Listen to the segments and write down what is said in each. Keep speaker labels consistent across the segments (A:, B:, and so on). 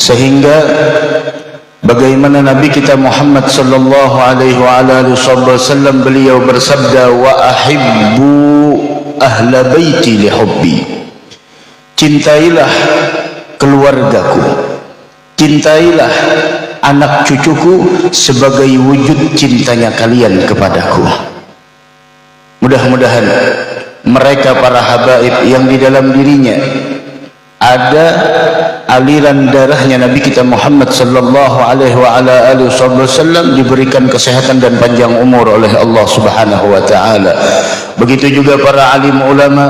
A: Sehingga bagaimana Nabi kita Muhammad sallallahu alaihi wasallam beliau bersabda, wa ahibbu ahla baiti li hubbi, cintailah keluargaku, cintailah anak cucuku sebagai wujud cintanya kalian kepadaku. Mudah-mudahan mereka para habaib yang di dalam dirinya ada aliran darahnya Nabi kita Muhammad sallallahu alaihi wasallam diberikan kesehatan dan panjang umur oleh Allah Subhanahu wa taala. Begitu juga para alim ulama,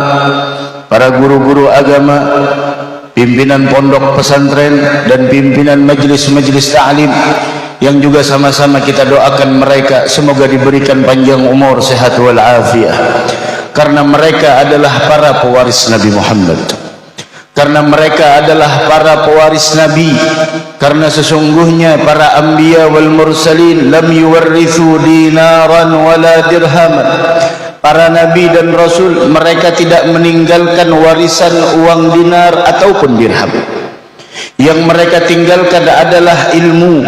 A: para guru-guru agama, pimpinan pondok pesantren dan pimpinan majlis-majlis ta'lim yang juga sama-sama kita doakan mereka semoga diberikan panjang umur, sehat wal afiah, karena mereka adalah para pewaris Nabi Muhammad, karena mereka adalah para pewaris Nabi, karena sesungguhnya para anbiya wal mursalin lam yuwarrithu dinaran wala dirhaman. Para nabi dan rasul mereka tidak meninggalkan warisan uang dinar ataupun dirham. Yang mereka tinggalkan adalah ilmu,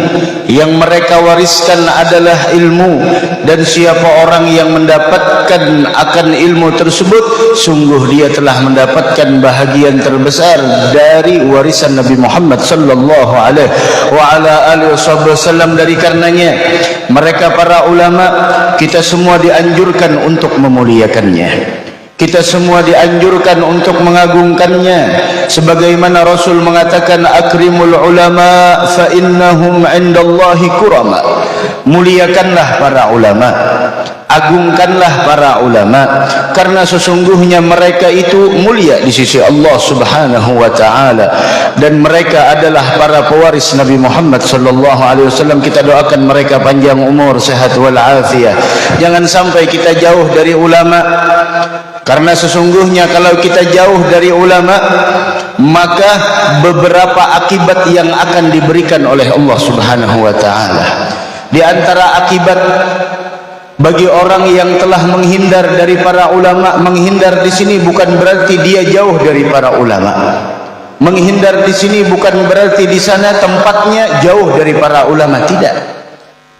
A: yang mereka wariskan adalah ilmu, dan siapa orang yang mendapatkan akan ilmu tersebut sungguh dia telah mendapatkan bahagian terbesar dari warisan Nabi Muhammad sallallahu alaihi wasallam. Dari karenanya mereka para ulama, kita semua dianjurkan untuk memuliakannya, kita semua dianjurkan untuk mengagungkannya, sebagaimana Rasul mengatakan, akrimul ulama fa innahum indallahi kurama. Muliakanlah para ulama, agungkanlah para ulama, karena sesungguhnya mereka itu mulia di sisi Allah Subhanahu wa taala, dan mereka adalah para pewaris Nabi Muhammad sallallahu alaihi wasallam. Kita doakan mereka panjang umur, sehat wal afiah. Jangan sampai kita jauh dari ulama, karena sesungguhnya kalau kita jauh dari ulama, maka beberapa akibat yang akan diberikan oleh Allah Subhanahu wa taala. Di antara akibat bagi orang yang telah menghindar dari para ulama, menghindar di sini bukan berarti dia jauh dari para ulama. Menghindar di sini bukan berarti di sana tempatnya jauh dari para ulama, tidak.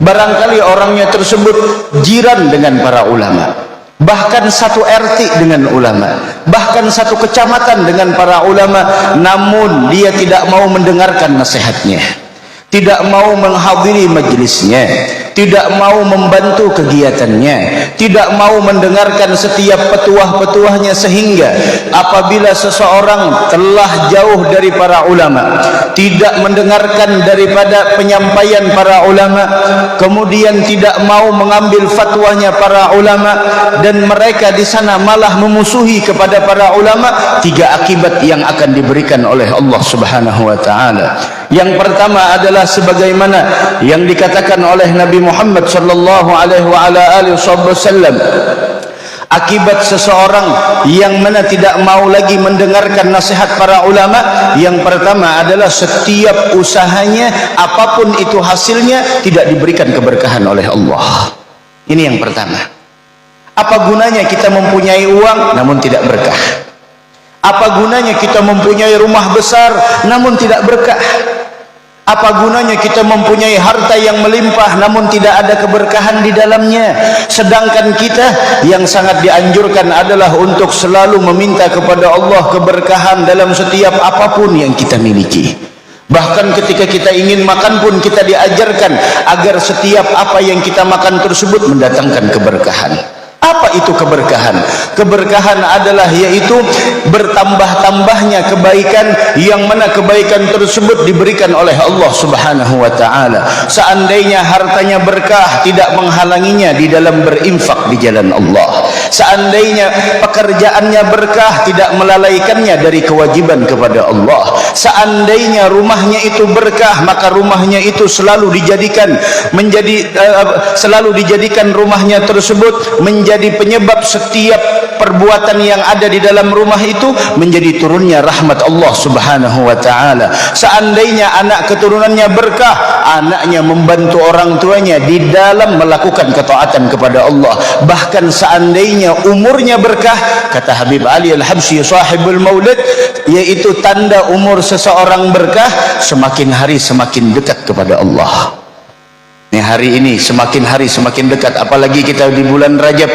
A: Barangkali orangnya tersebut jiran dengan para ulama, bahkan satu RT dengan ulama, bahkan satu kecamatan dengan para ulama, namun dia tidak mau mendengarkan nasihatnya, tidak mau menghadiri majelisnya, tidak mau membantu kegiatannya, tidak mau mendengarkan setiap petuah-petuahnya, sehingga apabila seseorang telah jauh dari para ulama, tidak mendengarkan daripada penyampaian para ulama, kemudian tidak mau mengambil fatwanya para ulama, dan mereka di sana malah memusuhi kepada para ulama, tiga akibat yang akan diberikan oleh Allah Subhanahu wa taala. Yang pertama adalah sebagaimana yang dikatakan oleh Nabi Muhammad sallallahu alaihi wasallam, akibat seseorang yang mana tidak mau lagi mendengarkan nasihat para ulama, yang pertama adalah setiap usahanya apapun itu hasilnya tidak diberikan keberkahan oleh Allah. Ini yang pertama. Apa gunanya kita mempunyai uang namun tidak berkah? Apa gunanya kita mempunyai rumah besar namun tidak berkah? Apa gunanya kita mempunyai harta yang melimpah namun tidak ada keberkahan di dalamnya? Sedangkan kita yang sangat dianjurkan adalah untuk selalu meminta kepada Allah keberkahan dalam setiap apapun yang kita miliki. Bahkan ketika kita ingin makan pun kita diajarkan agar setiap apa yang kita makan tersebut mendatangkan keberkahan. Apa itu keberkahan? Keberkahan adalah yaitu bertambah-tambahnya kebaikan, yang mana kebaikan tersebut diberikan oleh Allah Subhanahu wa taala. Seandainya hartanya berkah, tidak menghalanginya di dalam berinfak di jalan Allah. Seandainya pekerjaannya berkah, tidak melalaikannya dari kewajiban kepada Allah. Seandainya rumahnya itu berkah, maka rumahnya itu selalu dijadikan rumahnya tersebut menjadi penyebab setiap perbuatan yang ada di dalam rumah itu menjadi turunnya rahmat Allah Subhanahu wa taala. Seandainya anak keturunannya berkah, anaknya membantu orang tuanya di dalam melakukan ketaatan kepada Allah. Bahkan seandainya seandainya umurnya berkah, kata Habib Ali Al-Habsyi sahibul maulid, yaitu tanda umur seseorang berkah, semakin hari semakin dekat kepada Allah. Ini hari ini semakin hari semakin dekat, apalagi kita di bulan Rajab,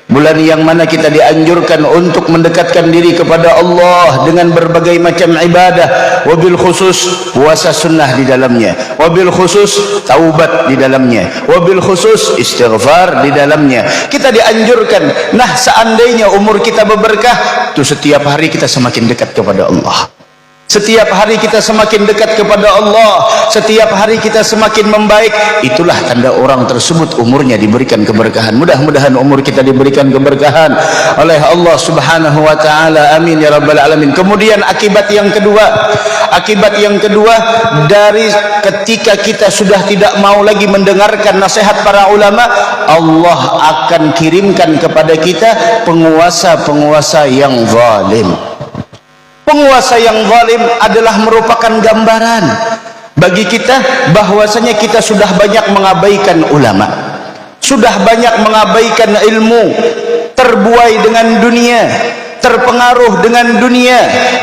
A: bulan yang mana kita dianjurkan untuk mendekatkan diri kepada Allah dengan berbagai macam ibadah, wabil khusus puasa sunnah di dalamnya, wabil khusus taubat di dalamnya, wabil khusus istighfar di dalamnya. Kita dianjurkan. Nah, seandainya umur kita berberkah, itu setiap hari kita semakin dekat kepada Allah. Setiap hari kita semakin dekat kepada Allah, setiap hari kita semakin membaik. Itulah tanda orang tersebut umurnya diberikan keberkahan. Mudah-mudahan umur kita diberikan keberkahan oleh Allah Subhanahu wa taala. Amin ya rabbal alamin. Kemudian akibat yang kedua dari ketika kita sudah tidak mau lagi mendengarkan nasihat para ulama, Allah akan kirimkan kepada kita penguasa-penguasa yang zalim. Penguasa yang zalim adalah merupakan gambaran bagi kita bahwasanya kita sudah banyak mengabaikan ulama, sudah banyak mengabaikan ilmu, terbuai dengan dunia, terpengaruh dengan dunia,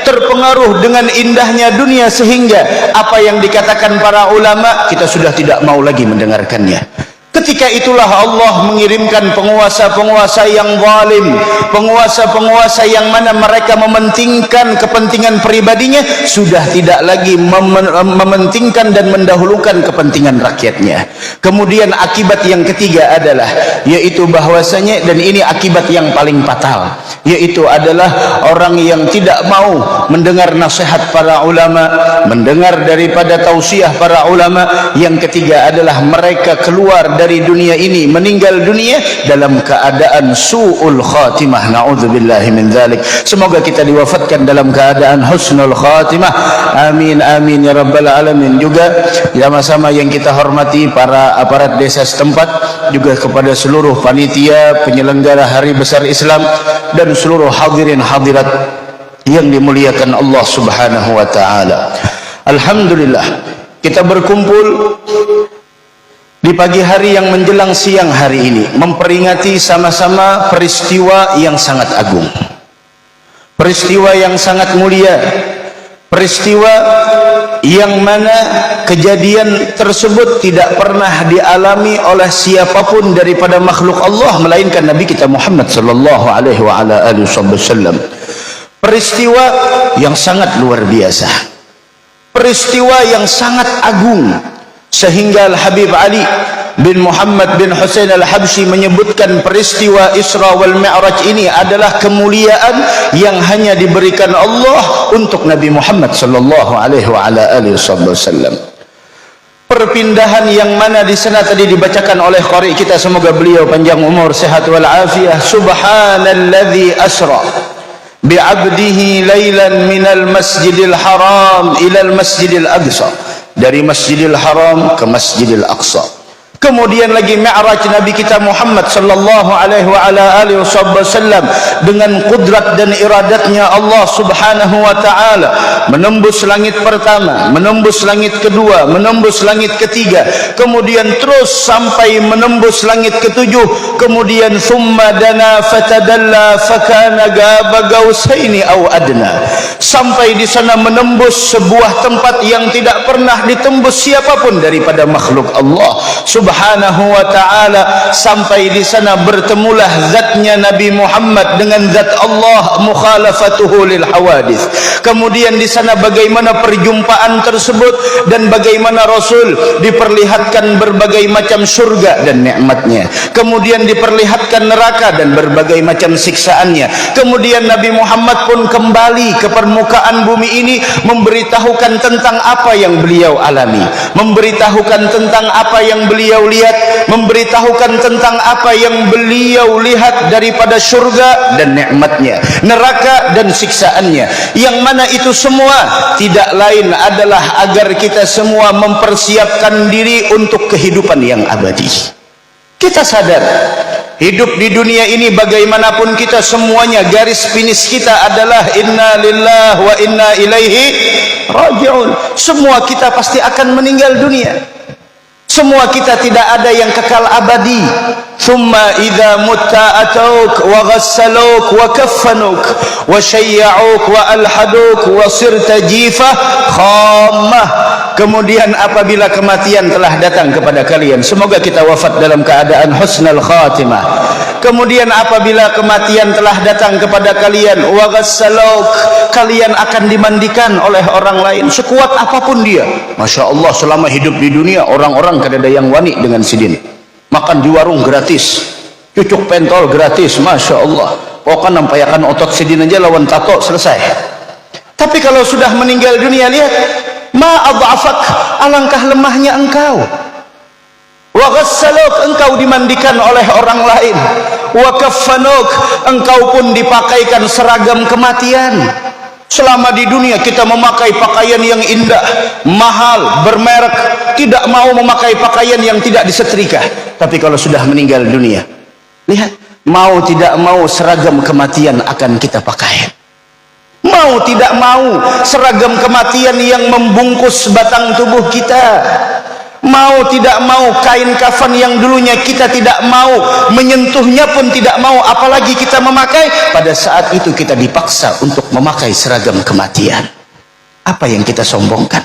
A: terpengaruh dengan indahnya dunia, sehingga apa yang dikatakan para ulama kita sudah tidak mau lagi mendengarkannya. Ketika itulah Allah mengirimkan penguasa-penguasa yang zalim, penguasa-penguasa yang mana mereka mementingkan kepentingan pribadinya, sudah tidak lagi mementingkan dan mendahulukan kepentingan rakyatnya. Kemudian akibat yang ketiga adalah, yaitu bahwasanya, dan ini akibat yang paling fatal, yaitu adalah orang yang tidak mau mendengar nasihat para ulama, mendengar daripada tausiah para ulama. Yang ketiga adalah mereka keluar dari dunia ini, meninggal dunia dalam keadaan su'ul khatimah. Na'udzubillahi min dzalik. Semoga kita diwafatkan dalam keadaan husnul khatimah. Amin amin ya rabbal alamin. Juga sama-sama yang kita hormati para aparat desa setempat, juga kepada seluruh panitia penyelenggara Hari Besar Islam dan seluruh hadirin hadirat yang dimuliakan Allah Subhanahu wa taala. Alhamdulillah, kita berkumpul di pagi hari yang menjelang siang hari ini memperingati sama-sama peristiwa yang sangat agung, peristiwa yang sangat mulia, peristiwa yang mana kejadian tersebut tidak pernah dialami oleh siapapun daripada makhluk Allah melainkan Nabi kita Muhammad sallallahu alaihi wasallam. Peristiwa yang sangat luar biasa, peristiwa yang sangat agung, sehingga Al-Habib Ali bin Muhammad bin Husain Al-Habsyi menyebutkan peristiwa Isra wal Mi'raj ini adalah kemuliaan yang hanya diberikan Allah untuk Nabi Muhammad sallallahu alaihi wasallam. Perpindahan yang mana di sana tadi dibacakan oleh qari kita, semoga beliau panjang umur, sehat wal afiyah. Subhanalladzi asra bi'abdihi lailan minal masjidil haram ilal masjidil aqsa, dari Masjidil Haram ke Masjidil Aqsa. Kemudian lagi Mi'raj Nabi kita Muhammad sallallahu alaihi wasallam dengan kudrat dan iradatnya Allah Subhanahu wa taala, menembus langit pertama, menembus langit kedua, menembus langit ketiga, kemudian terus sampai menembus langit ketujuh. Kemudian thumma dana fatadalla fakana qaba qausaini aw adna, sampai di sana menembus sebuah tempat yang tidak pernah ditembus siapapun daripada makhluk Allah Subhanahu wa ta'ala. Sampai di sana bertemulah zatnya Nabi Muhammad dengan zat Allah, mukhalafatuhu lil hawadith. Kemudian di sana bagaimana perjumpaan tersebut dan bagaimana Rasul diperlihatkan berbagai macam surga dan nikmatnya, kemudian diperlihatkan neraka dan berbagai macam siksaannya. Kemudian Nabi Muhammad pun kembali ke permukaan bumi ini memberitahukan tentang apa yang beliau alami, memberitahukan tentang apa yang beliau lihat, memberitahukan tentang apa yang beliau lihat daripada surga dan nikmatnya, neraka dan siksaannya, yang mana itu semua tidak lain adalah agar kita semua mempersiapkan diri untuk kehidupan yang abadi. Kita sadar hidup di dunia ini bagaimanapun kita semuanya, garis finish kita adalah inna lillahi wa inna ilaihi raji'un. Semua kita pasti akan meninggal dunia. Semua kita tidak ada yang kekal abadi. Thumma idza mutta atauk wa ghassaluk wa kaffanuk wa syayya'uk wa alhaduk wa sirta jifah khammah. Kemudian apabila kematian telah datang kepada kalian, semoga kita wafat dalam keadaan husnul khatimah. Kemudian apabila kematian telah datang kepada kalian, wa ghassaluk, kalian akan dimandikan oleh orang lain sekuat apapun dia. Masya Allah, selama hidup di dunia orang-orang kadada yang wani dengan sidin, makan di warung gratis, cucuk pentol gratis, Masya Allah. Pokoknya nampayakan otot sidin aja lawan tato selesai. Tapi kalau sudah meninggal dunia, lihat, ma adhafak, alangkah lemahnya engkau. Wa ghassaluk, engkau dimandikan oleh orang lain. Wa kaffanuk, engkau pun dipakaikan seragam kematian. Selama di dunia kita memakai pakaian yang indah, mahal, bermerek, tidak mau memakai pakaian yang tidak disetrika. Tapi kalau sudah meninggal dunia, lihat, mau tidak mau seragam kematian akan kita pakai. Mau tidak mau seragam kematian yang membungkus batang tubuh kita. Mau tidak mau kain kafan yang dulunya kita tidak mau menyentuhnya pun tidak mau, apalagi kita memakai, pada saat itu kita dipaksa untuk memakai seragam kematian. Apa yang kita sombongkan?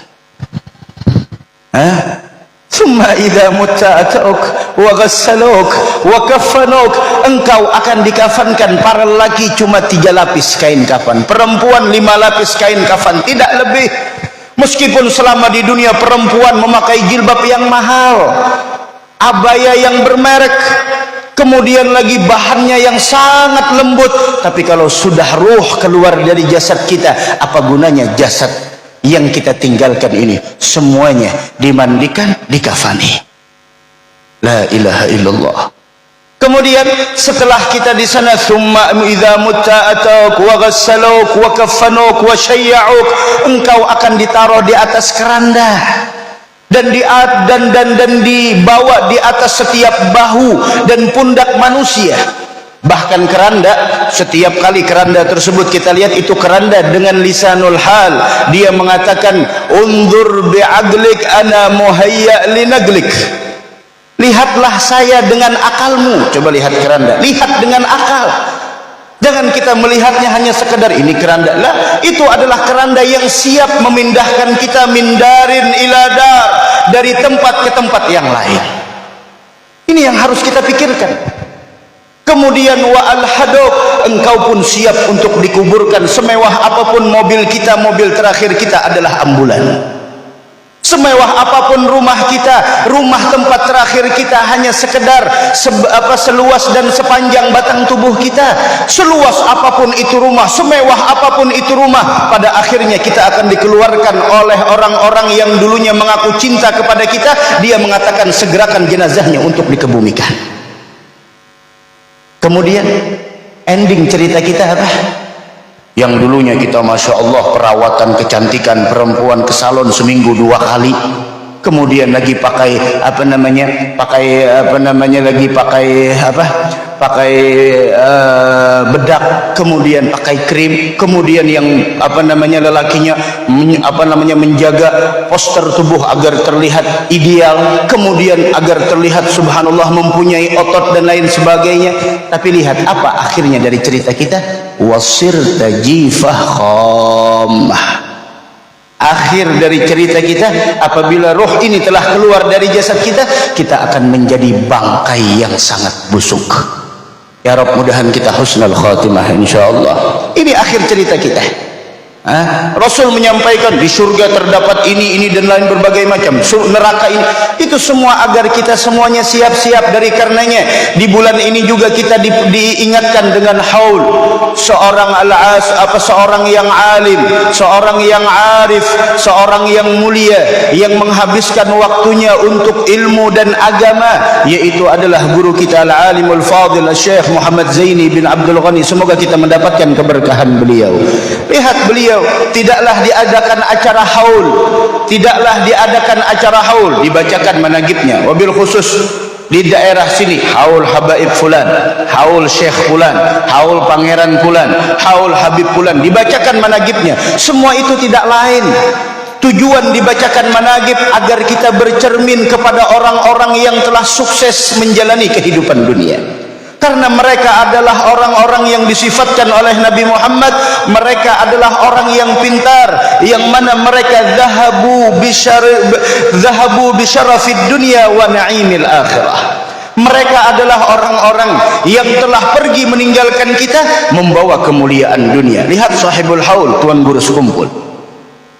A: Thumma idza mutta atauk wa ghassaluk wa kaffanuk, engkau akan dikafankan. Para lelaki cuma 3 lapis kain kafan, perempuan 5 lapis kain kafan, tidak lebih. Meskipun selama di dunia perempuan memakai jilbab yang mahal, abaya yang bermerek, kemudian lagi bahannya yang sangat lembut, tapi kalau sudah ruh keluar dari jasad kita, apa gunanya jasad yang kita tinggalkan ini? Semuanya dimandikan, dikafani. La ilaha illallah. Kemudian setelah kita di sana, summa idza mutta atauk wa ghassaluk wa kaffanuk wa syayya'uk, engkau akan ditaruh di atas keranda dan dibawa di atas setiap bahu dan pundak manusia. Bahkan keranda, setiap kali keranda tersebut kita lihat itu keranda dengan lisanul hal, dia mengatakan unzur bi'adlik ana muhayya linaglik. Lihatlah saya dengan akalmu. Coba lihat keranda, lihat dengan akal. Jangan kita melihatnya hanya sekedar ini keranda. Lah, itu adalah keranda yang siap memindahkan kita mindarin iladar, dari tempat ke tempat yang lain. Ini yang harus kita pikirkan. Kemudian wa al-haduk, engkau pun siap untuk dikuburkan. Semewah apapun mobil kita, mobil terakhir kita adalah ambulan. Semewah apapun rumah kita, rumah tempat terakhir kita hanya sekedar seluas dan sepanjang batang tubuh kita. Seluas apapun itu rumah, semewah apapun itu rumah, pada akhirnya kita akan dikeluarkan oleh orang-orang yang dulunya mengaku cinta kepada kita. Dia mengatakan segerakan jenazahnya untuk dikebumikan. Kemudian ending cerita kita apa? Yang dulunya kita Masya Allah perawatan kecantikan perempuan ke salon seminggu 2 kali, kemudian lagi pakai bedak, kemudian pakai krim, kemudian yang lelakinya menjaga poster tubuh agar terlihat ideal, kemudian agar terlihat subhanallah mempunyai otot dan lain sebagainya. Tapi lihat apa akhirnya dari cerita kita, wasirta jifah khammah. Akhir dari cerita kita, apabila roh ini telah keluar dari jasad kita, kita akan menjadi bangkai yang sangat busuk. Ya Rabb, mudahan kita husnul khatimah insyaallah. Ini akhir cerita kita. Rasul menyampaikan di surga terdapat ini dan lain berbagai macam, neraka ini, itu semua agar kita semuanya siap-siap. Dari karenanya di bulan ini juga kita diingatkan dengan haul, seorang seorang yang alim, seorang yang arif, seorang yang mulia, yang menghabiskan waktunya untuk ilmu dan agama, yaitu adalah guru kita al-alimul fadil Syekh Muhammad Zaini bin Abdul Ghani. Semoga kita mendapatkan keberkahan beliau. Lihat beliau tidaklah diadakan acara haul, tidaklah diadakan acara haul, dibacakan managibnya. Wabil khusus di daerah sini, haul habaib fulan, haul syekh fulan, haul pangeran fulan, haul habib fulan, dibacakan managibnya. Semua itu tidak lain Tujuan dibacakan manaqib agar kita bercermin kepada orang-orang yang telah sukses menjalani kehidupan dunia. Karena mereka adalah orang-orang yang disifatkan oleh Nabi Muhammad, mereka adalah orang yang pintar, yang mana mereka zahabu bisyarafid dunya wa na'imil akhirah. Mereka adalah orang-orang yang telah pergi meninggalkan kita membawa kemuliaan dunia. Lihat sahibul haul, tuan guru sekumpul.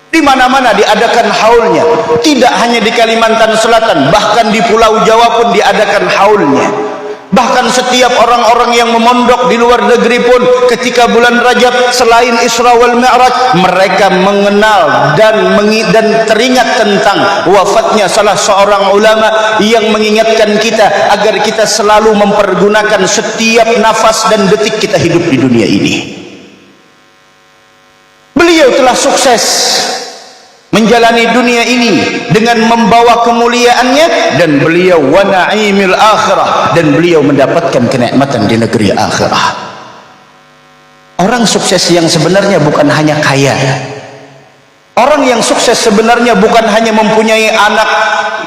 A: Di mana-mana diadakan haulnya. Tidak hanya di Kalimantan Selatan, bahkan di Pulau Jawa pun diadakan haulnya. Bahkan setiap orang-orang yang memondok di luar negeri pun ketika bulan Rajab selain Isra wal Mi'raj, mereka mengenal dan teringat tentang wafatnya salah seorang ulama yang mengingatkan kita agar kita selalu mempergunakan setiap nafas dan detik kita hidup di dunia ini. Beliau telah sukses menjalani dunia ini dengan membawa kemuliaannya, dan beliau wa na'imil akhirah, dan beliau mendapatkan kenikmatan di negeri akhirah. Orang sukses yang sebenarnya bukan hanya kaya. Orang yang sukses sebenarnya bukan hanya mempunyai anak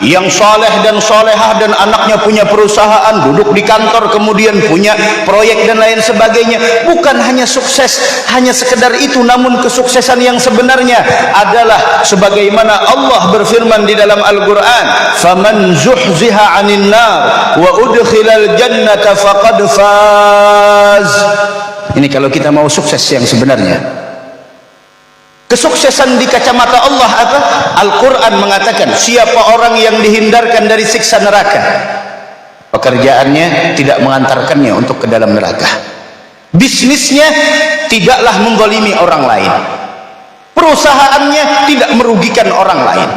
A: yang saleh dan salehah dan anaknya punya perusahaan, duduk di kantor, kemudian punya proyek dan lain sebagainya. Bukan hanya sukses hanya sekedar itu, namun kesuksesan yang sebenarnya adalah sebagaimana Allah berfirman di dalam Al-Quran, faman zuhziha 'anil nar wa udkhilal jannata faqad faz. Ini kalau kita mau sukses yang sebenarnya. Kesuksesan di kacamata Allah apa? Al-Quran mengatakan, siapa orang yang dihindarkan dari siksa neraka, pekerjaannya tidak mengantarkannya untuk ke dalam neraka. Bisnisnya tidaklah menzalimi orang lain. Perusahaannya tidak merugikan orang lain.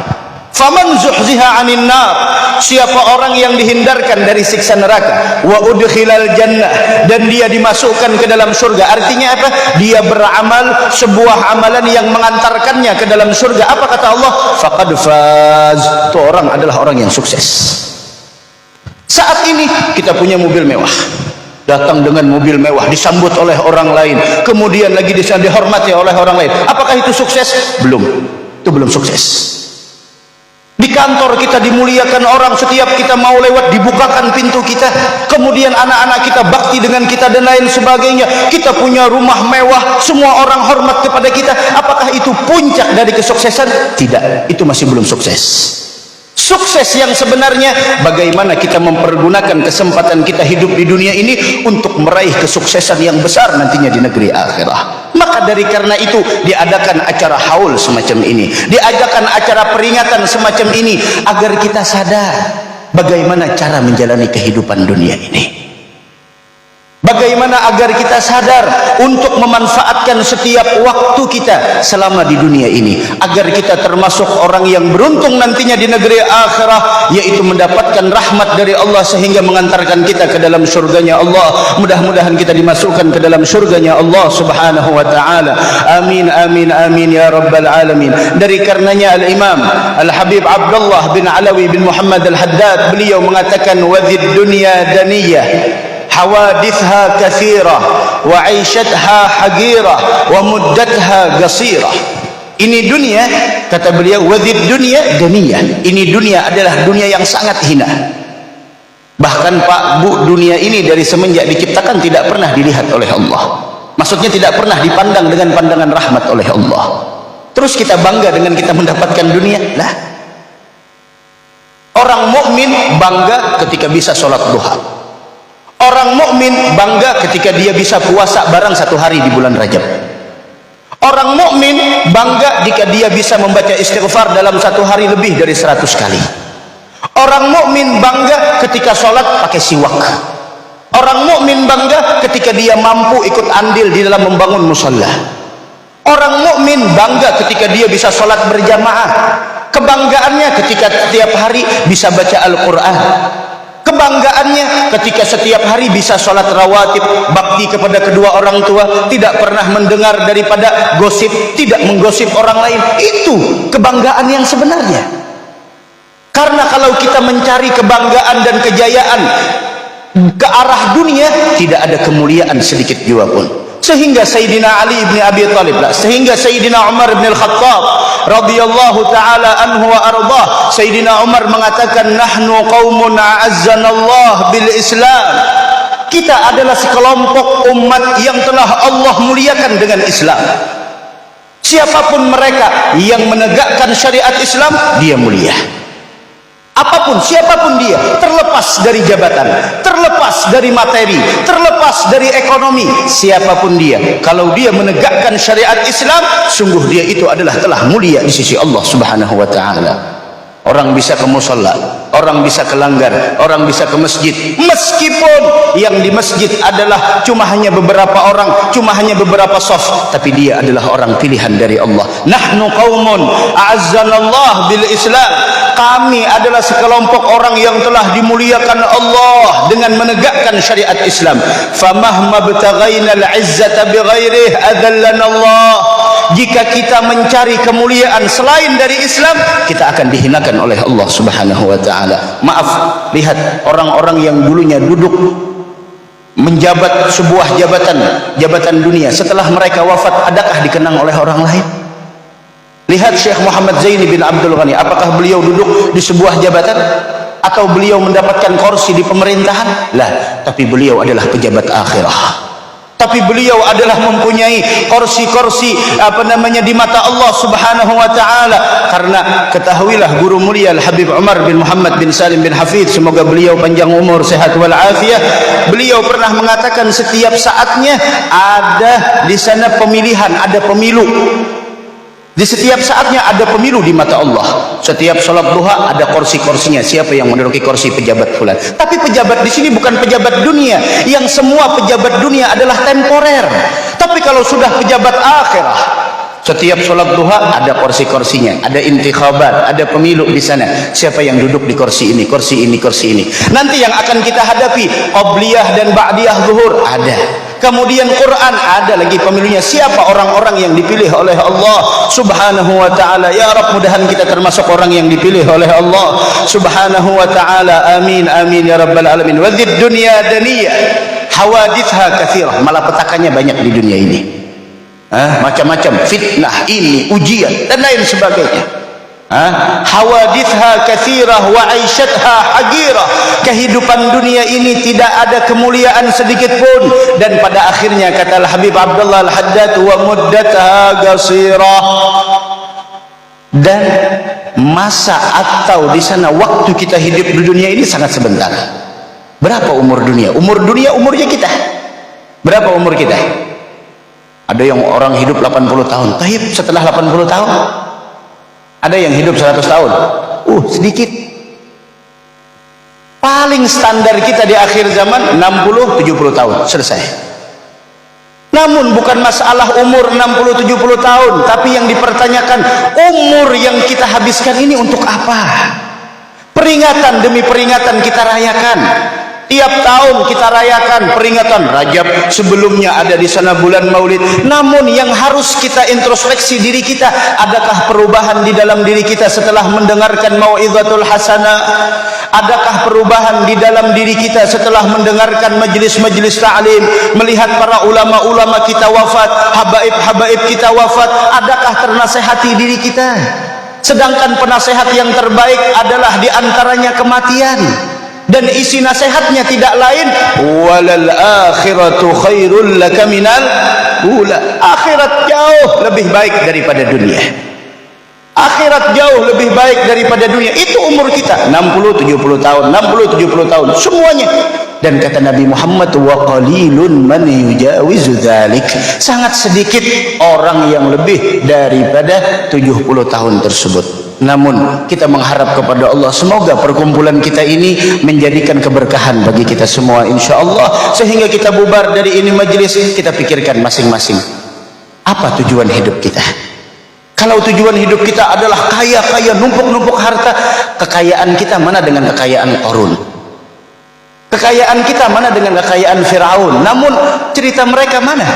A: Faman zuhziha 'anil nar, siapa orang yang dihindarkan dari siksa neraka, wa udkhilal jannah, dan dia dimasukkan ke dalam surga. Artinya apa? Dia beramal sebuah amalan yang mengantarkannya ke dalam surga. Apa kata Allah? Faqad faz. Itu orang adalah orang yang sukses. Saat ini kita punya mobil mewah, datang dengan mobil mewah, disambut oleh orang lain, kemudian lagi dihormati oleh orang lain. Apakah itu sukses? Belum. Itu belum sukses. Di kantor kita dimuliakan orang, setiap kita mau lewat dibukakan pintu kita, kemudian anak-anak kita bakti dengan kita dan lain sebagainya. Kita punya rumah mewah, semua orang hormat kepada kita. Apakah itu puncak dari kesuksesan? Tidak, itu masih belum sukses. Sukses yang sebenarnya bagaimana kita mempergunakan kesempatan kita hidup di dunia ini untuk meraih kesuksesan yang besar nantinya di negeri akhirah. Maka dari karena itu diadakan acara haul semacam ini, diadakan acara peringatan semacam ini, agar kita sadar bagaimana cara menjalani kehidupan dunia ini. Bagaimana agar kita sadar untuk memanfaatkan setiap waktu kita selama di dunia ini, agar kita termasuk orang yang beruntung nantinya di negeri akhirah, yaitu mendapatkan rahmat dari Allah sehingga mengantarkan kita ke dalam surganya Allah. Mudah-mudahan kita dimasukkan ke dalam surganya Allah subhanahu wa ta'ala. Amin, amin, amin ya rabbal alamin. Dari karenanya Al-Imam Al-Habib Abdullah bin Alawi bin Muhammad Al-Haddad, beliau mengatakan, wadhid dunya daniyah hawadithha kathira wa aishatha hagira wa muddatha qasira. Ini dunia, kata beliau, wadhid dunya daniyah, ini dunia adalah dunia yang sangat hina. Bahkan Pak Bu, dunia ini dari semenjak diciptakan tidak pernah dilihat oleh Allah. Maksudnya tidak pernah dipandang dengan pandangan rahmat oleh Allah. Terus kita bangga dengan kita mendapatkan dunia. Lah, orang mukmin bangga ketika bisa sholat duha. Orang mukmin bangga ketika dia bisa puasa barang satu hari di bulan Rajab. Orang mukmin bangga jika dia bisa membaca istighfar dalam satu hari lebih dari 100 kali. Orang mukmin bangga ketika sholat pakai siwak. Orang mukmin bangga ketika dia mampu ikut andil di dalam membangun musalla. Orang mukmin bangga ketika dia bisa sholat berjamaah. Kebanggaannya ketika setiap hari bisa baca Al-Quran. Kebanggaannya ketika setiap hari bisa sholat rawatib, bakti kepada kedua orang tua, tidak pernah mendengar daripada gosip, tidak menggosip orang lain. Itu kebanggaan yang sebenarnya. Karena kalau kita mencari kebanggaan dan kejayaan ke arah dunia, tidak ada kemuliaan sedikit jua pun. sehingga Sayyidina Ali ibn Abi Thalib sehingga Sayyidina Umar ibn al-Khattab radhiyallahu taala anhu wa ardah, Sayyidina Umar mengatakan, nahnu qaumun a'azzanallah bil Islam, kita adalah sekelompok umat yang telah Allah muliakan dengan Islam. Siapapun mereka yang menegakkan syariat Islam, dia mulia. Apapun, siapapun dia, terlepas dari jabatan, terlepas dari materi, terlepas dari ekonomi, siapapun dia, kalau dia menegakkan syariat Islam, sungguh dia itu adalah telah mulia di sisi Allah Subhanahu wa taala. Orang bisa ke musalla, orang bisa ke langgar, orang bisa ke masjid, meskipun yang di masjid adalah cuma hanya beberapa orang, cuma hanya beberapa saf, tapi dia adalah orang pilihan dari Allah. Nahnu qaumun a'azzanallah bil Islam, kami adalah sekelompok orang yang telah dimuliakan Allah dengan menegakkan syariat Islam. Famahma btaghaina al-izzata bighairihi adzallana Allah, jika kita mencari kemuliaan selain dari Islam, kita akan dihinakan oleh Allah Subhanahu wa taala. Maaf, lihat orang-orang yang dulunya duduk menjabat sebuah jabatan dunia, setelah mereka wafat, adakah dikenang oleh orang lain? Lihat Syekh Muhammad Zaini bin Abdul Ghani, apakah beliau duduk di sebuah jabatan atau beliau mendapatkan kursi di pemerintahan? Lah, tapi beliau adalah pejabat akhirah. Tapi beliau adalah mempunyai kursi-kursi di mata Allah Subhanahu wa taala. Karena ketahuilah guru mulia Al-Habib Umar bin Muhammad bin Salim bin Hafidh, semoga beliau panjang umur, sehat wal afiah, beliau pernah mengatakan setiap saatnya ada di sana pemilihan, ada pemilu. Di setiap saatnya ada pemilu di mata Allah. Setiap sholat duha ada kursi-kursinya, siapa yang menduduki kursi pejabat fulan. Tapi pejabat di sini bukan pejabat dunia, yang semua pejabat dunia adalah temporer. Tapi kalau sudah pejabat akhirah, setiap sholat duha ada kursi-kursinya, ada intikhabat, ada pemilu di sana. Siapa yang duduk di kursi ini, kursi ini, kursi ini. Nanti yang akan kita hadapi qabliyah dan ba'diyah zuhur ada. Kemudian Quran ada lagi pemilunya. Siapa orang-orang yang dipilih oleh Allah Subhanahu wa taala? Ya Rabb, mudahan kita termasuk orang yang dipilih oleh Allah Subhanahu wa taala. Amin amin ya rabbal alamin. Wa dzid dunya daniyah hawadithha katsirah, malapetakannya banyak di dunia ini. Macam-macam fitnah, ini ujian dan lain sebagainya. Hawadithha katsirah wa aishatha hagirah, kehidupan dunia ini tidak ada kemuliaan sedikit pun, dan pada akhirnya kata Al-Habib Abdullah Al-Haddad, wa muddatha qasirah, dan masa atau di sana waktu kita hidup di dunia ini sangat sebentar. Berapa umur dunia? Umur dunia umurnya kita. Berapa umur kita? Ada yang orang hidup 80 tahun. Taib, setelah 80 tahun ada yang hidup 100 tahun. Sedikit. Paling standar kita di akhir zaman 60-70 tahun, selesai. Namun bukan masalah umur 60-70 tahun, tapi yang dipertanyakan, umur yang kita habiskan ini untuk apa? Peringatan demi peringatan kita rayakan. Tiap tahun kita rayakan peringatan Rajab, sebelumnya ada di sana bulan Maulid. Namun yang harus kita introspeksi diri kita, adakah perubahan di dalam diri kita setelah mendengarkan mau'izatul hasanah? Adakah perubahan di dalam diri kita setelah mendengarkan majelis-majelis ta'lim, melihat para ulama-ulama kita wafat, habaib-habaib kita wafat? Adakah ternasehati diri kita? Sedangkan penasehat yang terbaik adalah diantaranya kematian. Dan isi nasihatnya tidak lain, walal akhiratu khairul laka minal ula, akhirat jauh lebih baik daripada dunia. Akhirat jauh lebih baik daripada dunia. Itu umur kita 60-70 tahun, 60-70 tahun semuanya. Dan kata Nabi Muhammad, wa qalilun man yujawizu dzalik, sangat sedikit orang yang lebih daripada 70 tahun tersebut. Namun kita mengharap kepada Allah, semoga perkumpulan kita ini menjadikan keberkahan bagi kita semua insyaallah, sehingga kita bubar dari ini majelis, kita pikirkan masing-masing, apa tujuan hidup kita? Kalau tujuan hidup kita adalah kaya-kaya, numpuk-numpuk harta, kekayaan kita mana dengan kekayaan Qarun? Kekayaan kita mana dengan kekayaan Firaun? Namun cerita mereka mana?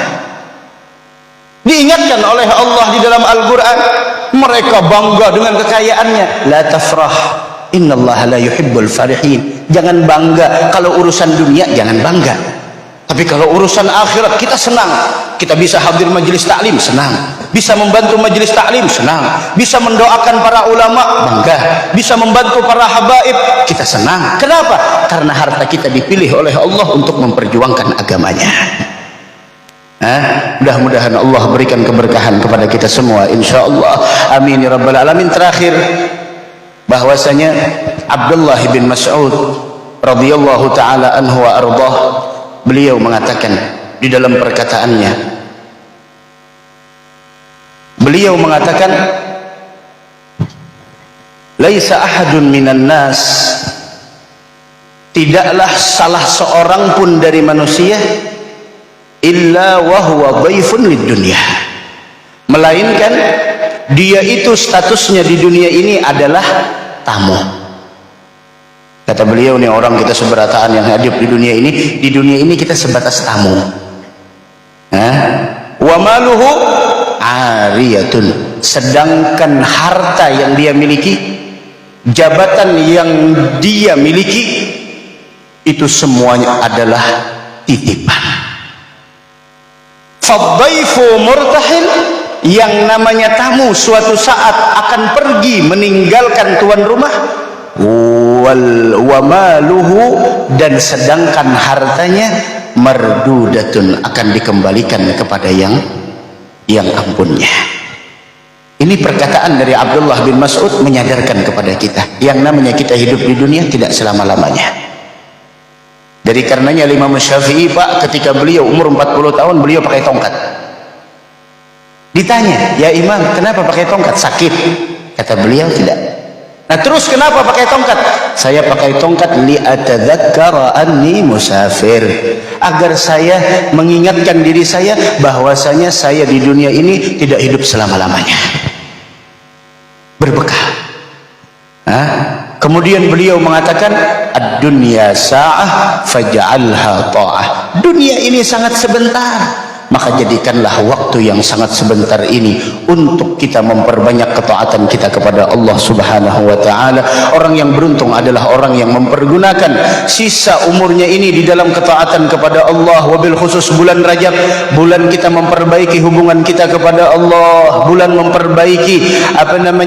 A: Diingatkan oleh Allah di dalam Al-Quran, mereka bangga dengan kekayaannya. La tafrah, innallaha la yuhibbul farihin. Jangan bangga kalau urusan dunia, jangan bangga. Tapi kalau urusan akhirat kita senang, kita bisa hadir majelis taklim senang, bisa membantu majelis taklim senang, bisa mendoakan para ulama bangga, bisa membantu para habaib kita senang. Kenapa? Karena harta kita dipilih oleh Allah untuk memperjuangkan agamanya. Mudah-mudahan Allah berikan keberkahan kepada kita semua insyaallah, amin ya rabbal alamin. Terakhir, bahwasanya Abdullah bin Mas'ud radhiyallahu taala anhu wa ardhah, beliau mengatakan di dalam perkataannya, beliau mengatakan, laisa ahadun minan nas, tidaklah salah seorang pun dari manusia, illa wa huwa dhaifun lid dunya, melainkan dia itu statusnya di dunia ini adalah tamu. Kata beliau, nih orang kita seberataan yang hadir di dunia ini kita sebatas tamu. Wa maluhu ariyatun, sedangkan harta yang dia miliki, jabatan yang dia miliki, itu semuanya adalah titipan. Fadhaifu murtahil, yang namanya tamu suatu saat akan pergi meninggalkan tuan rumah. Wa maluhu, dan sedangkan hartanya mardudatun, akan dikembalikan kepada yang ampunnya. Ini perkataan dari Abdullah bin Mas'ud menyadarkan kepada kita yang namanya kita hidup di dunia tidak selama-lamanya. Dari karenanya Imam Syafi'i, Pak, ketika beliau umur 40 tahun beliau pakai tongkat. Ditanya, ya Imam, kenapa pakai tongkat? Sakit? Kata beliau, tidak. Nah terus kenapa pakai tongkat? Saya pakai tongkat li'atadzakkara anni musafir, agar saya mengingatkan diri saya bahwasanya saya di dunia ini tidak hidup selama-lamanya. Berbekal. Kemudian beliau mengatakan, ad-dunya sa'ah faj'alha ta'ah. Dunia ini sangat sebentar, maka jadikanlah waktu yang sangat sebentar ini untuk kita memperbanyak ketaatan kita kepada Allah Subhanahu wa taala. Orang yang beruntung adalah orang yang mempergunakan sisa umurnya ini di dalam ketaatan kepada Allah. Wabil khusus bulan Rajab, bulan kita memperbaiki hubungan kita kepada Allah, bulan memperbaiki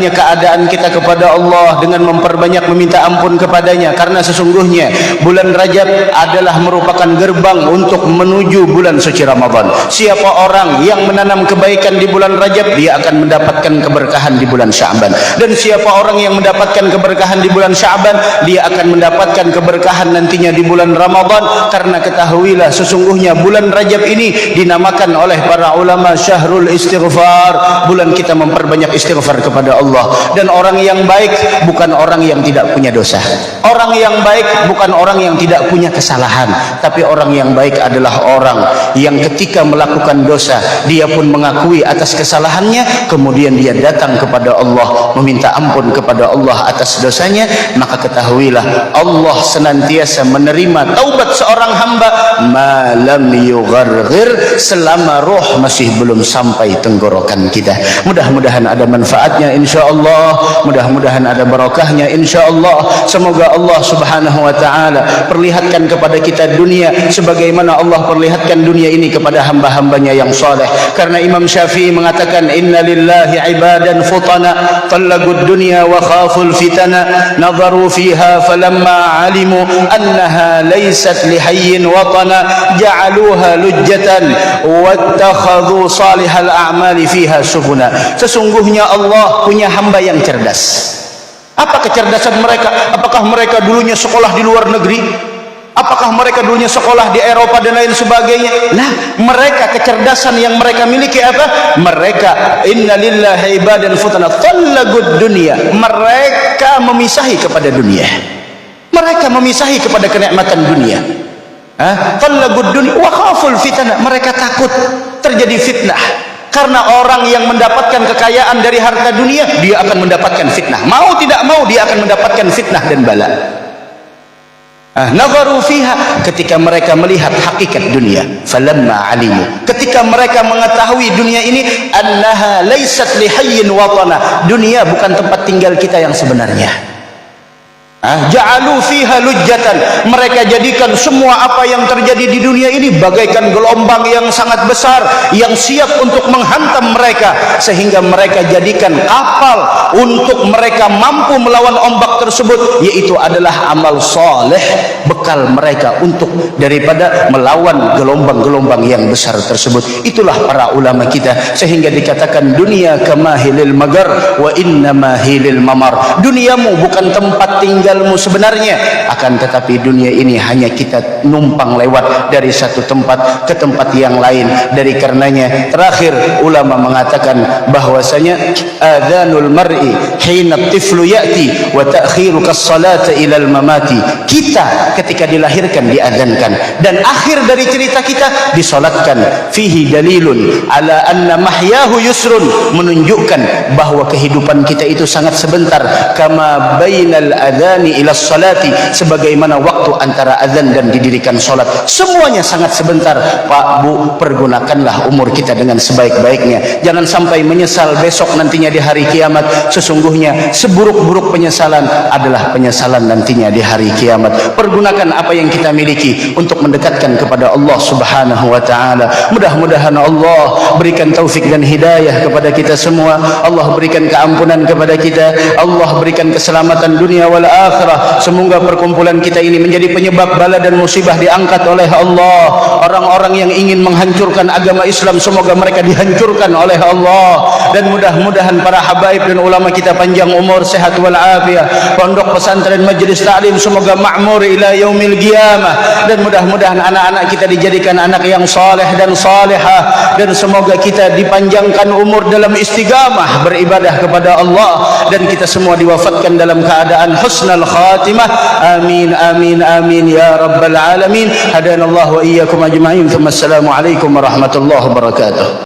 A: keadaan kita kepada Allah dengan memperbanyak meminta ampun kepadanya. Karena sesungguhnya bulan Rajab adalah merupakan gerbang untuk menuju bulan suci Ramadan. Siapa orang yang menanam kebaikan di bulan Rajab, dia akan mendapatkan keberkahan di bulan Sya'ban. Dan siapa orang yang mendapatkan keberkahan di bulan Sya'ban, dia akan mendapatkan keberkahan nantinya di bulan Ramadan. Karena ketahuilah sesungguhnya bulan Rajab ini dinamakan oleh para ulama syahrul istighfar, bulan kita memperbanyak istighfar kepada Allah. Dan orang yang baik bukan orang yang tidak punya dosa, orang yang baik bukan orang yang tidak punya kesalahan, tapi orang yang baik adalah orang yang ketika melakukan dosa dia pun mengakui atas kesalahannya, kemudian dia datang kepada Allah meminta ampun kepada Allah atas dosanya. Maka ketahuilah Allah senantiasa menerima taubat seorang hamba malam yugharghir, selama roh masih belum sampai tenggorokan kita. Mudah-mudahan ada manfaatnya insyaallah, mudah-mudahan ada barakahnya insyaallah. Semoga Allah Subhanahu wa taala perlihatkan kepada kita dunia sebagaimana Allah perlihatkan dunia ini kepada hamba-hambanya yang saleh. Karena Imam Syafi'i mengatakan, inna lillahi ibadan futana talaqud dunya wa khaful fitana nadharu fiha falamma alimu annaha laysat lihayyin watana ja'aluha lujjatan wattakhadhu salihal a'mali fiha subuna. Sesungguhnya Allah punya hamba yang cerdas. Apa kecerdasan mereka? Apakah mereka dulunya sekolah di luar negeri? Apakah mereka dulunya sekolah di Eropa dan lain sebagainya? Nah, mereka kecerdasan yang mereka miliki apa? Mereka inna lillahi ibadan futana talaqud dunya. Mereka memisahi kepada dunia. Mereka memisahi kepada kenikmatan dunia. Talaqud dunya wa khaful fitnah. Mereka takut terjadi fitnah. Karena orang yang mendapatkan kekayaan dari harta dunia, dia akan mendapatkan fitnah. Mau tidak mau dia akan mendapatkan fitnah dan bala. Nadharu fiha, ketika mereka melihat hakikat dunia, falamma alimu, ketika mereka mengetahui dunia ini, annaha laysat lihayyin watana, dunia bukan tempat tinggal kita yang sebenarnya. Ja'alu fiha lujjatan, mereka jadikan semua apa yang terjadi di dunia ini bagaikan gelombang yang sangat besar yang siap untuk menghantam mereka, sehingga mereka jadikan kapal untuk mereka mampu melawan ombak tersebut, yaitu adalah amal soleh, bekal mereka untuk daripada melawan gelombang-gelombang yang besar tersebut. Itulah para ulama kita, sehingga dikatakan dunia kamahilil magar wa inna mahilil mamar. Duniamu bukan tempat tinggalmu sebenarnya, akan tetapi dunia ini hanya kita numpang lewat dari satu tempat ke tempat yang lain. Dari karenanya terakhir ulama mengatakan bahwasanya adzanul mar'i hina tiflu ya'ti wa ta'khiru kas-salata ila al-mamati. Kita ketika dilahirkan diadzankan, dan akhir dari cerita kita disolatkan. Fihi dalilun ala anna mahyahu yusrun, menunjukkan bahwa kehidupan kita itu sangat sebentar. Kama bainal adzani ila salati, sebagaimana waktu antara azan dan didirikan solat, semuanya sangat sebentar. Pak, Bu, pergunakanlah umur kita dengan sebaik-baiknya. Jangan sampai menyesal besok nantinya di hari kiamat. Sesungguhnya seburuk-buruk penyesalan adalah penyesalan nantinya di hari kiamat. Pergunakan apa yang kita miliki untuk mendekatkan kepada Allah Subhanahu wa ta'ala. Mudah-mudahan Allah berikan taufik dan hidayah kepada kita semua. Allah berikan keampunan kepada kita. Allah berikan keselamatan dunia wal akhirah. Semoga perkumpulan kita ini menjadi penyebab bala dan musibah diangkat oleh Allah. Orang-orang yang ingin menghancurkan agama Islam, semoga mereka dihancurkan oleh Allah. Dan mudah-mudahan para habaib dan ulama kita panjang umur, sehat wal afiah. Pondok pesantren majlis taklim semoga makmur ila yaumil qiyamah. Dan mudah-mudahan anak-anak kita dijadikan anak yang saleh dan salihah, dan semoga kita dipanjangkan umur dalam istiqamah beribadah kepada Allah, dan kita semua diwafatkan dalam keadaan husnul khatimah. Amin amin amin ya rabbal alamin. Hadanallahu wa iyyakum ajma'in. Assalamualaikum warahmatullahi wabarakatuh.